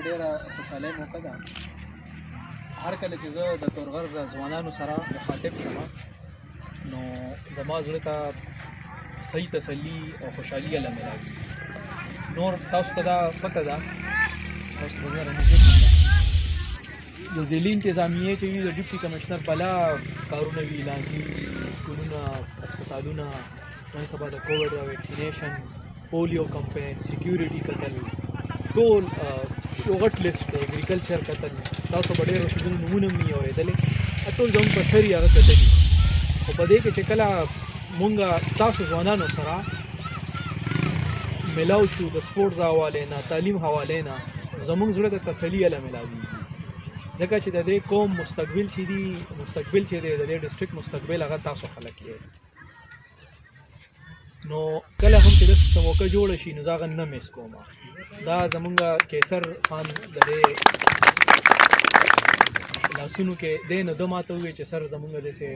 ډېره خوشحالۍ موقع ده. هر کله چې زه د تورغر د ځوانانو سره مخاطب شم نو زما زړه ته صحیح تسلي او خوشحالي الله ملاوي. نور تاسو ته دا پته ده تاسو به زه رانږدې کړم د ضلعي انتظامیې چې وي د ډیپټي کمشنر بلا کارونه وي اعلان کېږي سکولونه هسپتالونه نن سبا د کووډ ویکسینیشن پولیو کمپین سیکیورټي کتل ټول یو غټ لیست دی اګریکلچر کتل تاسو به ډېرو شیزونو نومونه هم ني اورېدلې ټول زموږ په سر یې هغه کتلي خو په دې کې چې کله مونږ تاسو ځوانانو سره ملاو شو د سپورټس د حوالې نه تعلیم حوالې نه زموږ زړه ته تسلي الله ملاوي ځکه چې د دې قوم مستقبل چې دی د دې ډسټرکټ مستقبل هغه تاسو خلک یې نو کله هم چې داسې موقع جوړه شي نو زه هغه نه میس کوم. دا زمونږ کیسر خان د دې لاسونو کې دی نو ده ماته وویل چې سر زمونږ داسې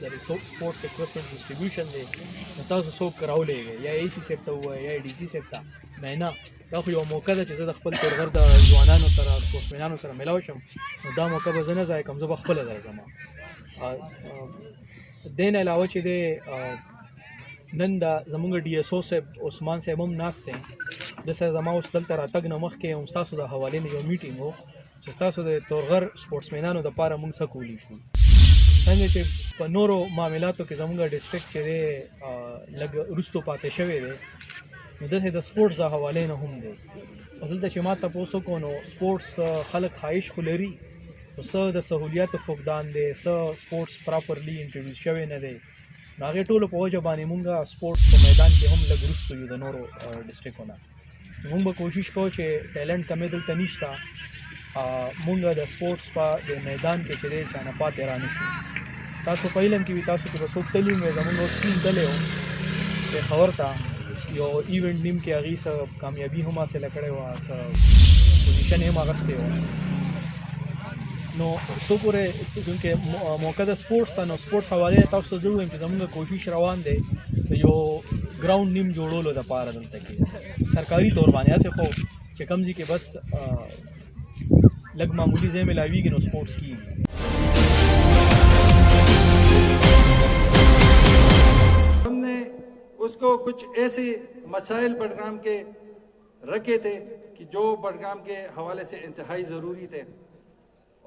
د سپورټس اکوپمنټ ډسټریبیوشن دی نو تاسو څوک راولېږئ یا ای سی صاحب ته ووایئ یا ډي سی صاحب ته نه دا خو یوه موقع ده چې زه د خپل تورغر د ځوانانو سره سپورټسمینانو سره ملاو شم نو دا موقع به زه نه ضایع کوم زه به خپله ځم. دې نه علاوه چې دی نن دا زمونږ ډي ایس او صاحب عثمان صاحب هم ناست دی داسې زما اوس دلته راتګ نه مخکې هم ستاسو د حوالې نه یو میټینګ و چې ستاسو د تورغر سپورټسمینانو دپاره مونږ څه کولی شو څنګه چې په نورو معاملاتو کې زمونږ ډسټرکټ چې دی لږ وروستو پاتې شوی دی نو داسې د سپورټس د حوالې نه هم دی او دلته چې ما تپوس وکړو نو سپورټس خلک خواهش خو لري خو څه د سهولیاتو فقدان دی څه سپورټس پراپرلی انټروډیوس شوی نه دی نو هغې ټولو په وجه باندې مونږ سپورټس په میدان کې هم لږ وروستو یو د نورو ډسټرکټونو مونږ به کوشش کوو چې ټیلنټ کمې دلته نشته مونږ د سپورټس په د میدان کې چې دی چا نه پاتې را نه شو. تاسو په علم کې وي تاسو کې به څوک تللی وی زمونږ اوس ټیم تللی و پېښور ته یو ایونټ نیم کې هغې څه کامیابي هم حاصله کړې وه څه پوزیشن یې هم اخیستی و نو څو پورې چونکې موقع د سپورټس ته نو سپورټس حوالې تاسو ته زه ووایم چې زموږ کوشش روان دی د یو ګراؤنډ نیم جوړولو دپاره دلته کې سرکاري طور باندې هسې خو چې کوم ځای کې بس لږ معمولي ځای میلاویږي نو سپورټس کېږي. ہم نے اس کو کچھ ایسے مسائل بڈگام کے رکھے تھے کہ جو بڈگام کے حوالے سے انتہائی ضروری تھے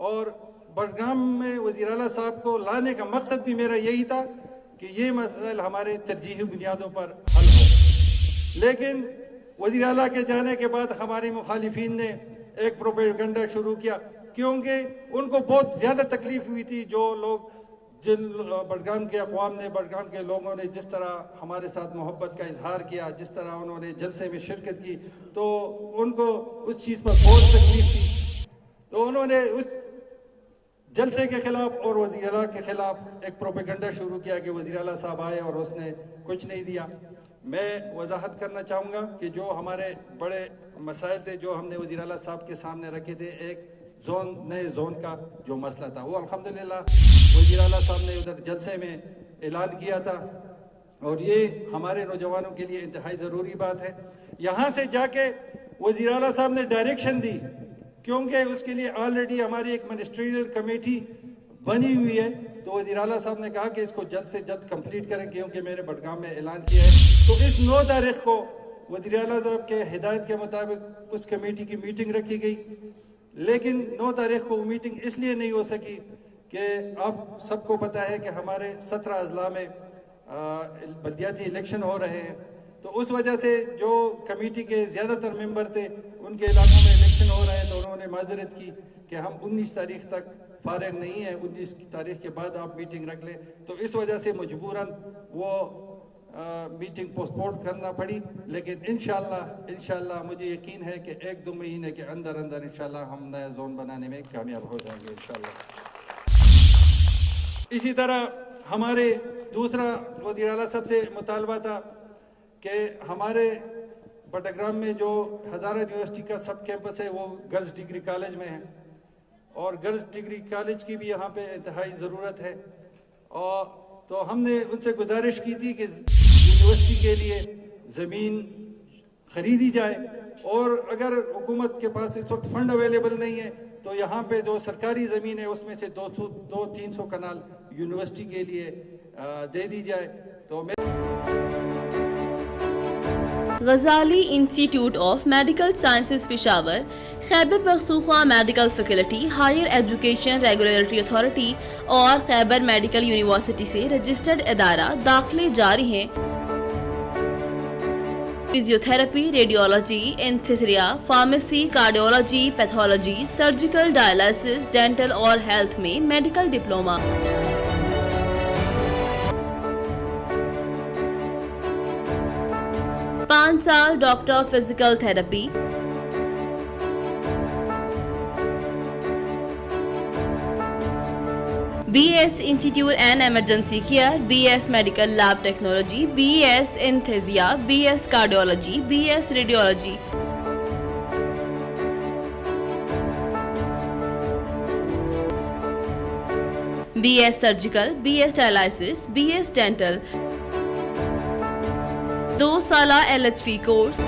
اور بڈگام میں وزیر اعلیٰ صاحب کو لانے کا مقصد بھی میرا یہی تھا کہ یہ مسائل ہمارے ترجیحی بنیادوں پر حل ہو. لیکن وزیر اعلیٰ کے جانے کے بعد ہمارے مخالفین نے ایک پروپیگنڈا شروع کیا کیونکہ ان کو بہت زیادہ تکلیف ہوئی تھی جو لوگ جن بڈگام کے اقوام نے بڈگام کے لوگوں نے جس طرح ہمارے ساتھ محبت کا اظہار کیا جس طرح انہوں نے جلسے میں شرکت کی تو ان کو اس چیز پر بہت تکلیف تھی تو انہوں نے اس جلسے کے خلاف اور وزیر اعلیٰ کے خلاف ایک پروپیگنڈا شروع کیا کہ وزیر اعلیٰ صاحب آئے اور اس نے کچھ نہیں دیا. میں وضاحت کرنا چاہوں گا کہ جو ہمارے بڑے مسائل تھے جو ہم نے وزیر اعلیٰ صاحب کے سامنے رکھے تھے ایک نئے زون کا جو مسئلہ تھا وہ الحمدللہ وزیر اعلیٰ صاحب نے ادھر جلسے میں اعلان کیا تھا اور یہ ہمارے نوجوانوں کے لیے انتہائی ضروری بات ہے. یہاں سے جا کے وزیر اعلیٰ صاحب نے ڈائریکشن دی کیونکہ اس کے لیے آلریڈی ہماری ایک منسٹریل کمیٹی بنی ہوئی ہے تو وزیر اعلیٰ صاحب نے کہا کہ اس کو جلد سے جلد کمپلیٹ کریں کیونکہ میں نے بڈگام میں اعلان کیا ہے. تو اس 9 تاریخ کو وزیر اعلیٰ صاحب کے ہدایت کے مطابق اس کمیٹی کی میٹنگ رکھی گئی لیکن 9 تاریخ کو وہ میٹنگ اس لیے نہیں ہو سکی کہ اب سب کو پتہ ہے کہ ہمارے 17 اضلاع میں بلدیاتی الیکشن ہو رہے ہیں تو اس وجہ سے جو کمیٹی کے زیادہ تر ممبر تھے ان کے علاقوں میں الیکشن ہو رہے ہیں تو انہوں نے معذرت کی کہ ہم 19 تاریخ تک فارغ نہیں ہیں 19 تاریخ کے بعد آپ میٹنگ رکھ لیں تو اس وجہ سے مجبوراً وہ میٹنگ پوسٹ پون کرنا پڑی لیکن انشاءاللہ مجھے یقین ہے کہ 1-2 مہینے کے اندر انشاءاللہ ہم نیا زون بنانے میں کامیاب ہو جائیں گے انشاءاللہ. اسی طرح ہمارے دوسرا وزیر اعلیٰ صاحب سے مطالبہ تھا کہ ہمارے بٹگرام میں جو ہزارہ یونیورسٹی کا سب کیمپس ہے وہ گرلز ڈگری کالج میں ہے اور گرلز ڈگری کالج کی بھی یہاں پہ انتہائی ضرورت ہے اور تو ہم نے ان سے گزارش کی تھی کہ یونیورسٹی کے لیے زمین خریدی جائے اور اگر حکومت کے پاس اس وقت فنڈ اویلیبل نہیں ہے تو یہاں پہ جو سرکاری زمین ہے اس میں سے 200-300 کنال یونیورسٹی کے لیے دے دی جائے. تو Ghazali institute of medical sciences Peshawar, Khyber Pakhtunkhwa medical faculty, higher education regulatory authority اور خیبر میڈیکل یونیورسٹی سے رجسٹرڈ ادارہ داخلے جاری ہیں. Physiotherapy, radiology, anaesthesia, pharmacy, cardiology, pathology, surgical, dialysis, dental اور ہیلتھ میں میڈیکل ڈپلومہ. 5 سال doctor of physical therapy. BS institute and emergency care, BS medical lab technology, BS anaesthesia, BS cardiology, BS radiology. BS surgical, BS dialysis, BS dental. 2 سالہ LHV course.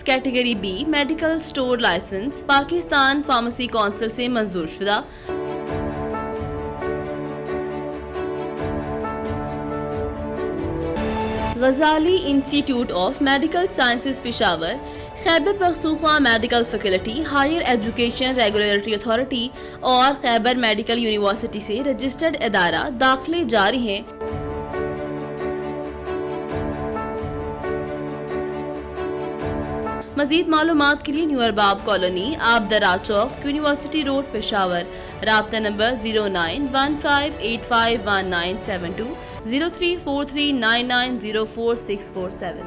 Category B medical store licence, Pakistan pharmacy council سے منظور شدہ. Ghazali institute of medical sciences Peshawar, Khyber Pakhtunkhwa medical faculty, higher education regulatory authority اور Khyber medical university سے registered ادارہ داخلے جاری ہیں. مزید معلومات کے لیے نیو ارباب کالونی، آبدرا چوک، یونیورسٹی روڈ، پشاور. رابطہ نمبر 0915851972 034399046447.